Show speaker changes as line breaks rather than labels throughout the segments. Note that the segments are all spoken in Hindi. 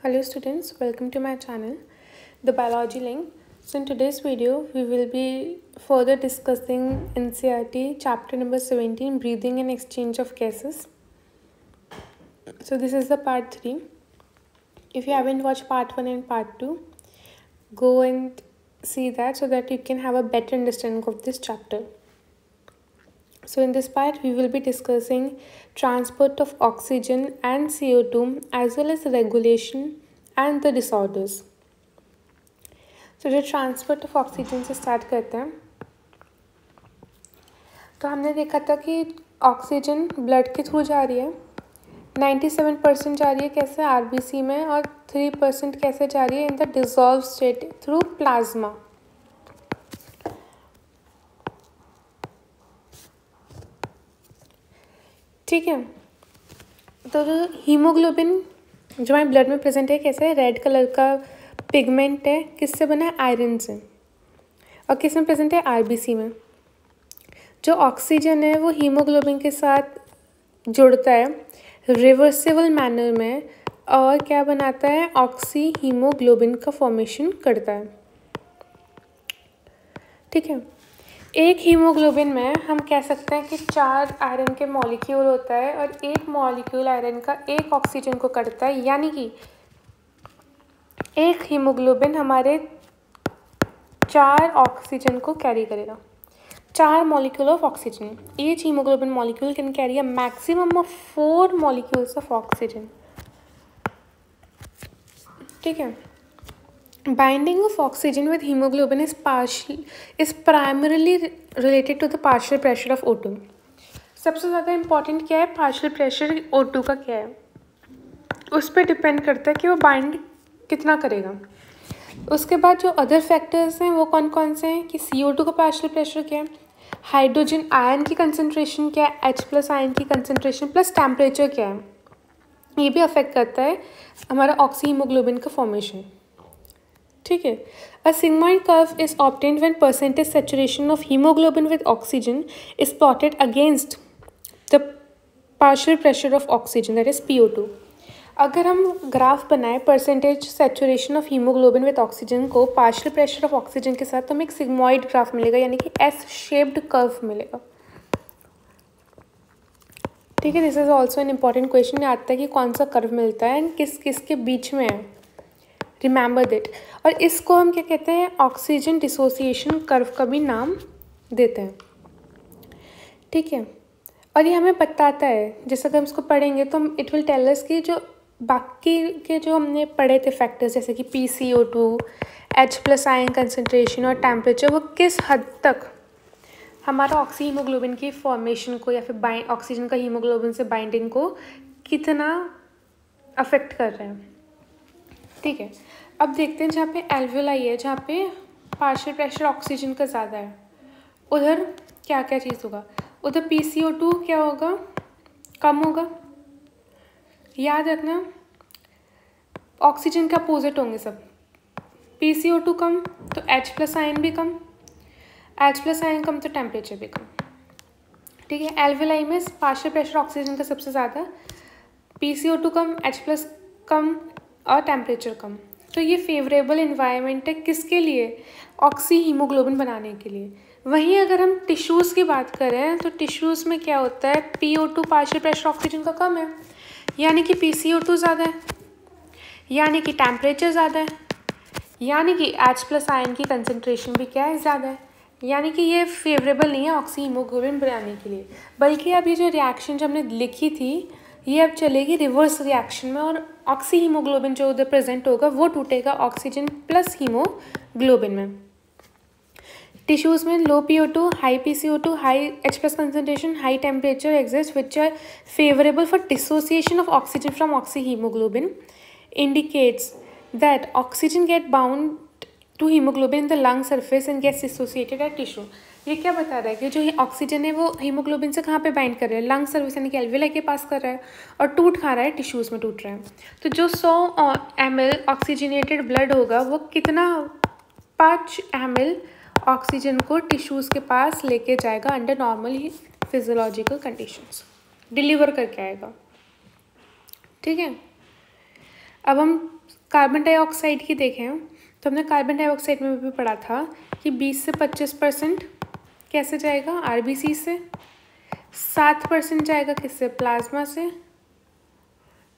Hello students, welcome to my channel, The Biology Link. So in today's video, we will be further discussing NCERT chapter number 17, Breathing and Exchange of Gases. So this is the part 3. If you haven't watched part 1 and part 2, go and see that so that you can have a better understanding of this chapter. So in this part, we will be discussing transport of oxygen and CO2 as well as regulation and the disorders. So जो ट्रांसपोर्ट ऑफ ऑक्सीजन से स्टार्ट करते हैं, तो हमने देखा था कि ऑक्सीजन ब्लड के थ्रू जा रही है, 97% जा रही है कैसे आरबीसी में, और 3% कैसे जा रही है in the dissolve state through plasma. ठीक है. तो जो हीमोग्लोबिन जो हमारे ब्लड में प्रेजेंट है कैसे है, रेड कलर का पिगमेंट है, किससे बना है, आयरन से, और किस में प्रेजेंट है, आरबीसी में. जो ऑक्सीजन है वो हीमोग्लोबिन के साथ जुड़ता है रिवर्सिबल मैनर में और क्या बनाता है, ऑक्सी हीमोग्लोबिन का फॉर्मेशन करता है. ठीक है. एक हीमोग्लोबिन में हम कह सकते हैं कि 4 आयरन के मॉलिक्यूल होता है और एक मॉलिक्यूल आयरन का एक ऑक्सीजन को करता है, यानी कि एक हीमोग्लोबिन हमारे 4 ऑक्सीजन को कैरी करेगा. 4 molecule of oxygen. Each haemoglobin molecule can carry a maximum of 4 molecules of oxygen. ठीक है. Binding of oxygen with hemoglobin is primarily related to the partial pressure of O2. सबसे ज़्यादा इम्पॉर्टेंट क्या है, पार्शियल प्रेशर O2 का क्या है, उस पर डिपेंड करता है कि वो बाइंड कितना करेगा. उसके बाद जो अदर फैक्टर्स हैं वो कौन कौन से हैं कि CO2 का पार्शियल प्रेशर क्या है, हाइड्रोजन आयन की कंसनट्रेशन क्या है, H+ आयन की कंसनट्रेशन प्लस टेम्परेचर क्या है, ये भी अफेक्ट करता है हमारा ऑक्सी हीमोग्लोबिन का फॉर्मेशन. ठीक है. A sigmoid curve is obtained when percentage saturation of haemoglobin with oxygen is plotted against the partial pressure of oxygen, that is PO2. अगर हम ग्राफ बनाए percentage saturation of haemoglobin with oxygen को पार्शियल प्रेशर ऑफ ऑक्सीजन के साथ, तो हमें एक सिग्मॉइड ग्राफ मिलेगा, यानी कि एस शेप्ड कर्व मिलेगा. ठीक है. This is also an important question. आता है कि कौन सा कर्व मिलता है एंड किस किस के बीच में है. Remember that. और इसको हम क्या कहते हैं, ऑक्सीजन डिसोसिएशन कर्व का भी नाम देते हैं. ठीक है. और ये हमें बताता है, जैसे अगर हम इसको पढ़ेंगे तो इट विल टेल अस कि जो बाकी के जो हमने पढ़े थे फैक्टर्स जैसे कि PCO2, H+ आयन कंसनट्रेशन और टेम्परेचर, वो किस हद तक हमारा ऑक्सी हीमोग्लोबिन की फॉर्मेशन को या फिर ऑक्सीजन का हीमोग्लोबिन से बाइंडिंग को कितना अफेक्ट कर रहे हैं. ठीक है. अब देखते हैं जहाँ पे एल्वेलाई है, जहाँ पे पार्शियल प्रेशर ऑक्सीजन का ज़्यादा है, उधर क्या क्या चीज़ होगा, उधर PCO2 क्या होगा, कम होगा. याद रखना ऑक्सीजन के अपोजिट होंगे सब. PCO2 कम तो H+ आयन भी कम, H+ आयन कम तो टेम्परेचर भी कम. ठीक है. एल्वेलाई में पार्शियल प्रेशर ऑक्सीजन का सबसे ज़्यादा, PCO2 कम, H+ कम और टेम्परेचर कम. तो ये फेवरेबल इन्वायरमेंट है किसके लिए, ऑक्सी हीमोग्लोबिन बनाने के लिए. वहीं अगर हम टिश्यूज़ की बात करें तो टिश्यूज़ में क्या होता है, PO2 पार्शियल प्रेशर ऑक्सीजन का कम है, यानी कि PCO2 ज़्यादा है, यानी कि टेम्परेचर ज़्यादा है, यानी कि H+ आयन की कंसनट्रेशन भी क्या है, ज़्यादा है. यानी कि ये फेवरेबल नहीं है ऑक्सी हीमोग्लोबिन बनाने के लिए. बल्कि अब ये जो रिएक्शन जो हमने लिखी थी ये अब चलेगी रिवर्स रिएक्शन में, और ऑक्सी हीमोग्लोबिन जो उधर प्रेजेंट होगा वो टूटेगा ऑक्सीजन प्लस हीमोग्लोबिन में. टिश्यूज़ में low PO2, high PCO2, high H+ concentration, high temperature exist which are favourable for dissociation of oxygen from oxy haemoglobin, indicates that oxygen get bound to haemoglobin in the lung surface and gets dissociated at tissue. ये क्या बता रहा है कि जो ऑक्सीजन है वो हीमोग्लोबिन से कहाँ पे बाइंड कर रहा है, लंग सर्विस यानी कि एल्वेलाई के पास कर रहा है, और टूट खा रहा है, टिश्यूज़ में टूट रहा है. तो जो 100 ml ऑक्सीजनेटेड ब्लड होगा वो कितना 5 ml ऑक्सीजन को टिश्यूज़ के पास लेके जाएगा under normal physiological conditions, deliver करके आएगा. ठीक है. अब हम कार्बन डाइऑक्साइड की देखें तो हमने कार्बन डाइऑक्साइड में भी पढ़ा था कि 20 से 25% कैसे जाएगा, आरबीसी से, 7% जाएगा किससे, प्लाज्मा से,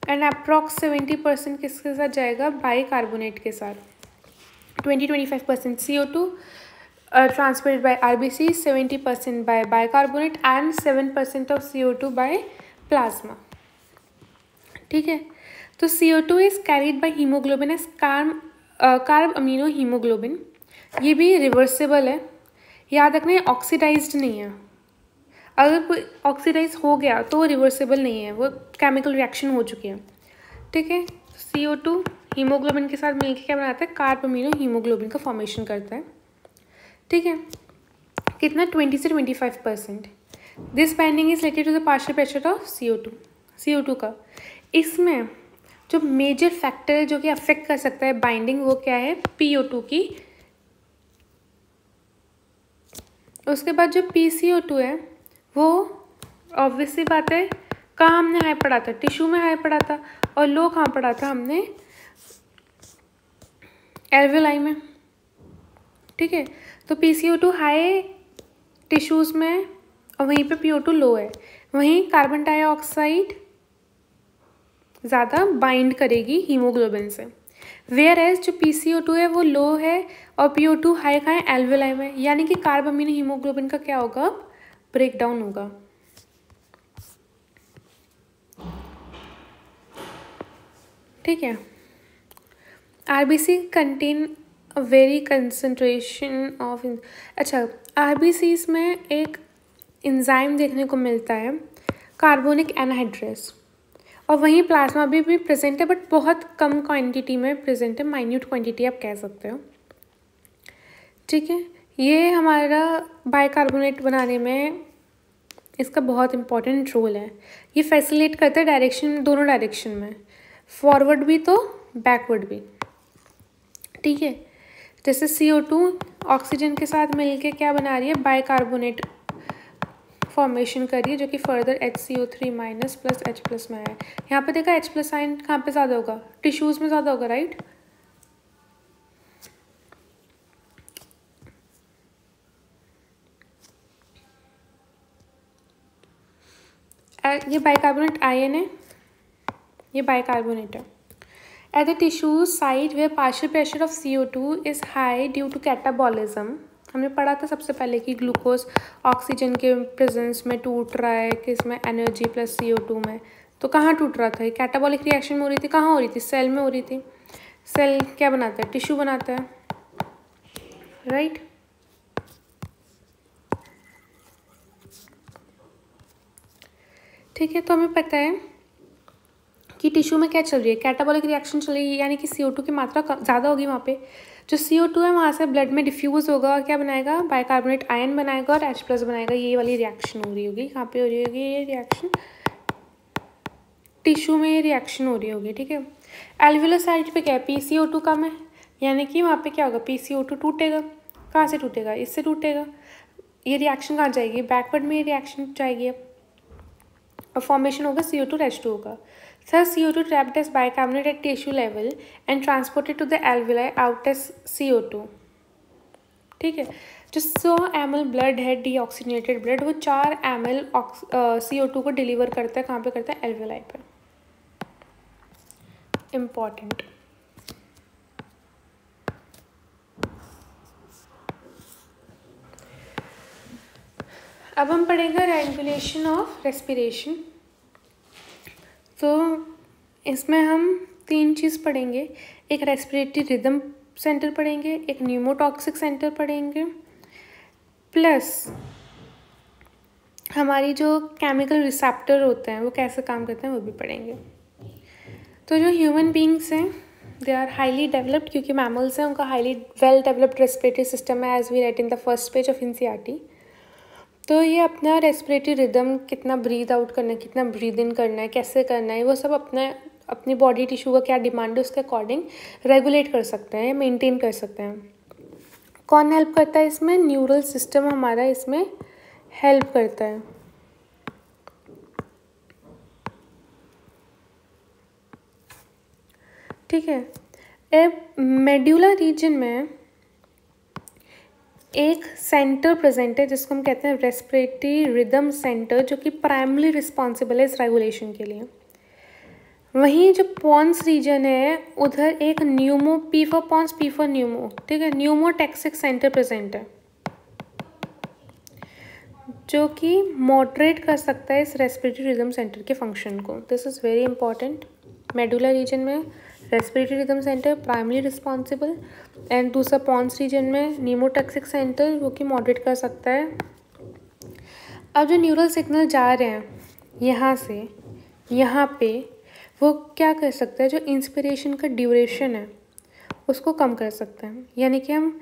एंड अप्रॉक्स 70% किसके साथ जाएगा, बाइकार्बोनेट के साथ। 20-25% CO2 transported by RBC, 70% by bicarbonate and 7% of CO2 by plasma। ठीक है, तो CO2 is carried by hemoglobin as carb amino haemoglobin. ये भी रिवर्सिबल है, याद रखना, ये ऑक्सीडाइज्ड नहीं है। अगर कोई ऑक्सीडाइज हो गया तो वो रिवर्सिबल नहीं है, वो केमिकल रिएक्शन हो चुकी है। ठीक है, CO2 हीमोग्लोबिन के साथ मिलकर क्या बनाता है, कार्ब अमीनो हीमोग्लोबिन का फॉर्मेशन करता है। ठीक है, कितना, 20 से 25%। This binding is related to the partial pressure of CO2 का। इसमें जो मेजर फैक्टर है जो कि अफेक्ट कर सकता है बाइंडिंग, वो क्या है, PO2 की। उसके बाद जो PCO2 है वो ऑब्वियसली बात है, कहाँ हमने हाई पढ़ा था, टिश्यू में हाई पढ़ा था, और लो कहाँ पढ़ा था हमने, एल्वेलाई में। ठीक है, तो PCO2 हाई टिश्यूज़ में और वहीं पे PO2 लो है। वहीं कार्बन डाइऑक्साइड ज़्यादा बाइंड करेगी हीमोग्लोबिन से, वेयर एज जो PCO2 है वो लो है और PO2 हाई कहाँ है, एल्वेलाई में। यानी कि कार्ब अमीनो हीमोग्लोबिन का क्या होगा, ब्रेक डाउन होगा। ठीक है, RBC contain a very concentration of, अच्छा, RBCs में एक इंजाइम देखने को मिलता है, कार्बोनिक एनहाइड्रेस, और वहीं प्लाज्मा भी प्रेजेंट है, बट बहुत कम क्वांटिटी में प्रेजेंट है, माइन्यूट क्वांटिटी आप कह सकते हो। ठीक है, ये हमारा बाइकार्बोनेट बनाने में इसका बहुत इम्पोर्टेंट रोल है। ये फैसिलिटेट करता है डायरेक्शन, दोनों डायरेक्शन में, फॉरवर्ड भी तो बैकवर्ड भी। ठीक है, जैसे CO2 ऑक्सीजन के साथ मिलके क्या बना रही है, बाइकार्बोनेट फॉर्मेशन कर रही है, जो कि फर्दर HCO3- प्लस H+ में है। यहाँ पे देखा H+ साइन कहाँ पे ज़्यादा होगा, टिश्यूज़ में ज़्यादा होगा, राइट। ये बाइकार्बोनेट आयन है, ये बाइकार्बोनेट है। At the tissue site where partial pressure of CO2 is high due to catabolism. हमने पढ़ा था सबसे पहले कि ग्लूकोज ऑक्सीजन के प्रेजेंस में टूट रहा है, किसमें, एनर्जी प्लस CO2 में। तो कहाँ टूट रहा था, कैटाबॉलिक रिएक्शन में हो रही थी, कहाँ हो रही थी, सेल में हो रही थी। सेल क्या बनाता है, टिश्यू बनाता है, राइट। ठीक है, तो हमें पता है कि टिश्यू में क्या चल रही है, कैटाबॉलिक रिएक्शन चल रही है, यानी कि CO2 की मात्रा ज़्यादा होगी वहाँ पे। जो CO2 है वहाँ से ब्लड में डिफ्यूज़ होगा और क्या बनाएगा, बाइकार्बोनेट आयन बनाएगा और H+ बनाएगा। ये वाली रिएक्शन हो रही होगी, कहाँ पे हो रही होगी ये रिएक्शन, टिश्यू में ये रिएक्शन हो रही होगी। ठीक है, एल्वुलर साइट पे क्या है, PCO2 कम है, यानी कि वहाँ पे क्या होगा, PCO2 टूटेगा। कहाँ से टूटेगा, इससे टूटेगा। ये रिएक्शन कहाँ जाएगी, बैकवर्ड में ये रिएक्शन जाएगी और फॉर्मेशन होगा CO2 H2O का। Thus CO2 trapped as bicarbonate at tissue level and transported to the alveoli out as CO2। ठीक है, जो 100 ml ब्लड है, डीऑक्सीजनेटेड ब्लड, वो 4 ml CO2 को डिलीवर करता है, कहाँ पे करता है, एल्वेलाई पे। इम्पॉर्टेंट। अब हम पढ़ेंगे रेगुलेशन ऑफ रेस्पिरेशन। तो इसमें हम 3 चीज़ पढ़ेंगे, एक रेस्पिरेटरी रिदम सेंटर पढ़ेंगे, एक न्यूमोटॉक्सिक सेंटर पढ़ेंगे, प्लस हमारी जो केमिकल रिसेप्टर होते हैं वो कैसे काम करते हैं वो भी पढ़ेंगे। तो जो ह्यूमन बींग्स हैं दे आर हाईली डेवलप्ड, क्योंकि मैमल्स हैं, उनका highly well developed respiratory system है, as we rate in the first page of NCERT। तो ये अपना रेस्पिरेटरी रिदम, कितना ब्रीद आउट करना है, कितना ब्रीद इन करना है, कैसे करना है, वो सब अपनी बॉडी टिश्यू का क्या डिमांड है उसके अकॉर्डिंग रेगुलेट कर सकते हैं, मेंटेन कर सकते हैं। कौन हेल्प करता है इसमें, न्यूरल सिस्टम हमारा इसमें हेल्प करता है। ठीक है, मेड्यूलर रीजन में एक सेंटर प्रेजेंट है जिसको हम कहते हैं रेस्पिरेटरी रिदम सेंटर, जो कि प्राइमरी रिस्पॉन्सिबल है इस रेगुलेशन के लिए। वहीं जो पॉन्स रीजन है उधर एक pneumo, P for pons, P for pneumo, ठीक है, न्यूमोटैक्सिक सेंटर प्रेजेंट है जो कि मॉडरेट कर सकता है इस रेस्पिरेटरी रिदम सेंटर के फंक्शन को। This is very important. Medullary region में respiratory rhythm centre primary responsible, and दूसरा पॉन्स रीजन में न्यूमोटैक्सिक सेंटर वो कि मॉडरेट कर सकता है। अब जो न्यूरल सिग्नल जा रहे हैं यहाँ से यहाँ पे, वो क्या कर सकता है, जो इंस्पिरेशन का ड्यूरेशन है उसको कम कर सकते हैं। यानी कि हम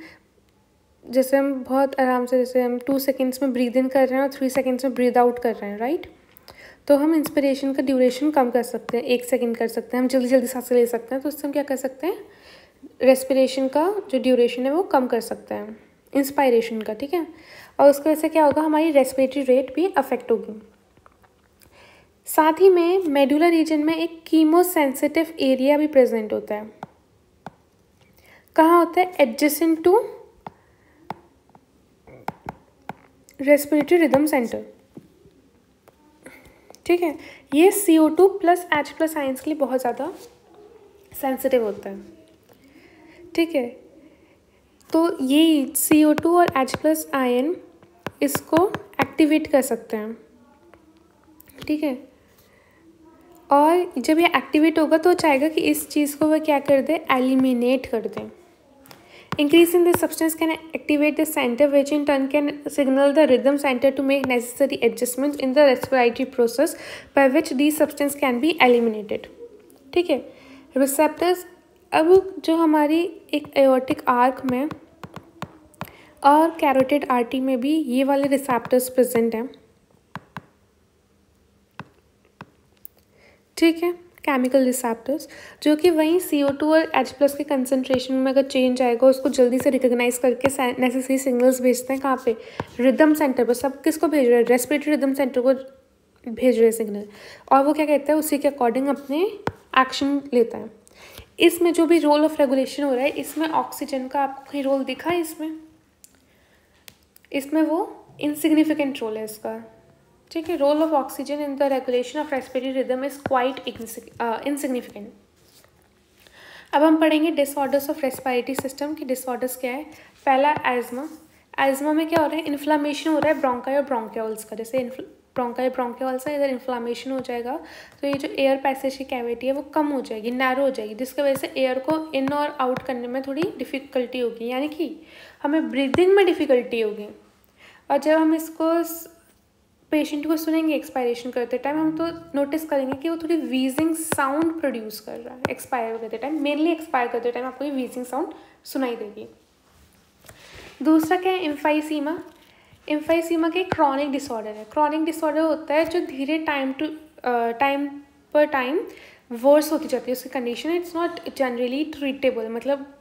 जैसे हम बहुत आराम से, जैसे हम 2 सेकेंड्स में ब्रीद इन कर रहे हैं और 3 सेकेंड्स में ब्रीद आउट कर रहे हैं, राइट, तो हम इंस्पिरेशन का ड्यूरेशन कम कर सकते हैं, 1 सेकेंड कर सकते हैं, हम जल्दी जल्दी सांसें ले सकते हैं। तो उससे हम क्या कर सकते हैं, रेस्पिरेशन का जो ड्यूरेशन है वो कम कर सकते हैं इंस्पायरेशन का, ठीक है। और उसकी वजह से क्या होगा, हमारी रेस्पिरेटरी रेट भी अफेक्ट होगी। साथ ही में मेडुलर रीजन में एक कीमोसेंसिटिव एरिया भी प्रेजेंट होता है। कहाँ होता है, adjacent to respiratory rhythm centre, ठीक है। ये CO2 plus H plus ions के लिए बहुत ज़्यादा सेंसिटिव होता है, ठीक है। तो ये CO2 और H प्लस आयन इसको एक्टिवेट कर सकते हैं, ठीक है। और जब ये एक्टिवेट होगा तो चाहेगा कि इस चीज़ को वह क्या कर दे, एलिमिनेट कर दें। Increasing this substance can activate the center, which in turn can signal the rhythm center to make necessary adjustments in the respiratory process, by which these substance can be eliminated, ठीक है। रिसेप्टर्स, अब जो हमारी एक एओर्टिक आर्क में और कैरोटिड आर्टरी में भी ये वाले रिसेप्टर्स प्रेजेंट हैं, ठीक है, केमिकल रिसेप्टर्स, जो कि वहीं CO2 और H प्लस के कंसनट्रेशन में अगर चेंज आएगा उसको जल्दी से रिकॉग्नाइज करके नेसेसरी सिग्नल्स भेजते हैं। कहाँ पे, रिदम सेंटर पर। सब किसको भेज रहे हैं, रेस्पिरेटरी रिदम सेंटर को भेज रहे हैं सिग्नल, और वो क्या कहता है उसी के अकॉर्डिंग अपने एक्शन लेता है। इसमें जो भी रोल ऑफ रेगुलेशन हो रहा है, इसमें ऑक्सीजन का आपको कहीं रोल दिखा है, इसमें वो इनसिग्निफिकेंट रोल है इसका, ठीक है। Role of oxygen in the regulation of respiratory rhythm is quite insignificant. अब हम पढ़ेंगे डिसऑर्डर्स ऑफ रेस्पिरेटरी सिस्टम की। डिसऑर्डर्स क्या है, पहला एज्मा। एज्मा में क्या हो रहा है, इन्फ्लामेशन हो रहा है ब्रोंकाई और ब्रोंकियोल्स का। जैसे ब्रोंकाई ब्रोंकियोल्स है, इधर इन्फ्लामेशन हो जाएगा तो ये जो एयर पैसेज की कैविटी है वो कम हो जाएगी, नैरो हो जाएगी, जिसकी वजह से एयर को इन और आउट करने में थोड़ी डिफ़िकल्टी होगी, यानी कि हमें ब्रीदिंग में डिफ़िकल्टी होगी। और जब हम इसको पेशेंट को सुनेंगे एक्सपायरेशन करते टाइम, हम तो नोटिस करेंगे कि वो थोड़ी वीजिंग साउंड प्रोड्यूस कर रहा है एक्सपायर करते टाइम। मेनली एक्सपायर करते टाइम आपको ये वीजिंग साउंड सुनाई देगी। दूसरा क्या है, एम्फाइसीमा। एम्फाइसीमा के क्रॉनिक डिसऑर्डर है। क्रॉनिक डिसऑर्डर होता है जो धीरे टाइम पर टाइम वर्स होती जाती है उसकी condition. It's not generally treatable, मतलब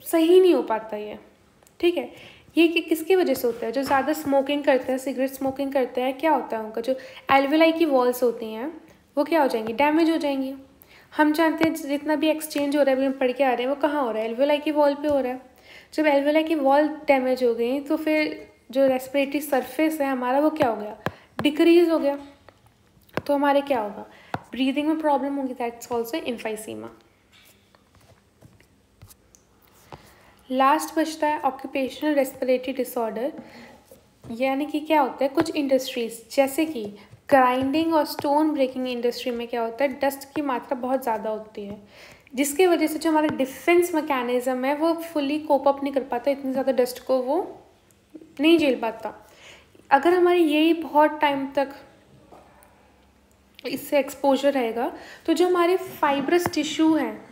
सही नहीं हो पाता ये, ठीक है। ये किसकी वजह से होता है, जो ज़्यादा स्मोकिंग करते हैं, सिगरेट स्मोकिंग करते हैं, क्या होता है उनका जो एल्वेलाई की वॉल्स होती हैं वो क्या हो जाएंगी, डैमेज हो जाएंगी। हम जानते हैं जितना भी एक्सचेंज हो रहा है, अभी हम पढ़ के आ रहे हैं, वो कहाँ हो रहा है, एल्वेलाई की वॉल पे हो रहा है। जब एल्वेलाई की वॉल डैमेज हो गई तो फिर जो रेस्पिरेटरी सरफेस है हमारा वो क्या हो गया, डिक्रीज हो गया, तो हमारे क्या होगा, ब्रीदिंग में प्रॉब्लम होगी। That's also emphysema. लास्ट बचता है ऑक्यूपेशनल रेस्पिरेटरी डिसऑर्डर, यानी कि क्या होता है, कुछ इंडस्ट्रीज जैसे कि ग्राइंडिंग और स्टोन ब्रेकिंग इंडस्ट्री में क्या होता है, डस्ट की मात्रा बहुत ज़्यादा होती है, जिसकी वजह से जो हमारा डिफेंस मैकेनिज्म है वो फुली कोप अप नहीं कर पाता, इतनी ज़्यादा डस्ट को वो नहीं झेल पाता। अगर हमारी यही बहुत टाइम तक इससे एक्सपोजर रहेगा तो जो हमारे फाइब्रस टिश्यू हैं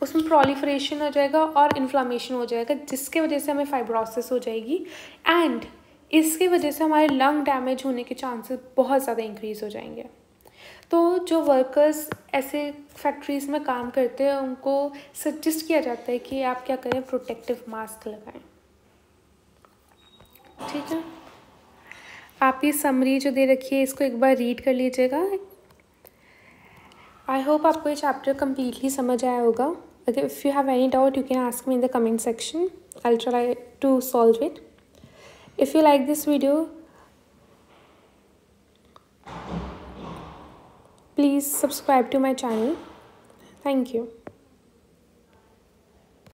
उसमें प्रोलिफरेशन हो जाएगा और इन्फ्लामेशन हो जाएगा, जिसके वजह से हमें फाइब्रोसिस हो जाएगी, एंड इसकी वजह से हमारे लंग डैमेज होने के चांसेस बहुत ज़्यादा इंक्रीज़ हो जाएंगे। तो जो वर्कर्स ऐसे फैक्ट्रीज़ में काम करते हैं उनको सजेस्ट किया जाता है कि आप क्या करें, प्रोटेक्टिव मास्क लगाएं, ठीक है। आप ये समरी जो दे रखी है इसको एक बार रीड कर लीजिएगा। आई होप आपको ये चैप्टर कम्प्लीटली समझ आया होगा. अगर if you have any doubt you can ask me in the comment section. I will try to solve it. If you like this video please subscribe to my channel. Thank you.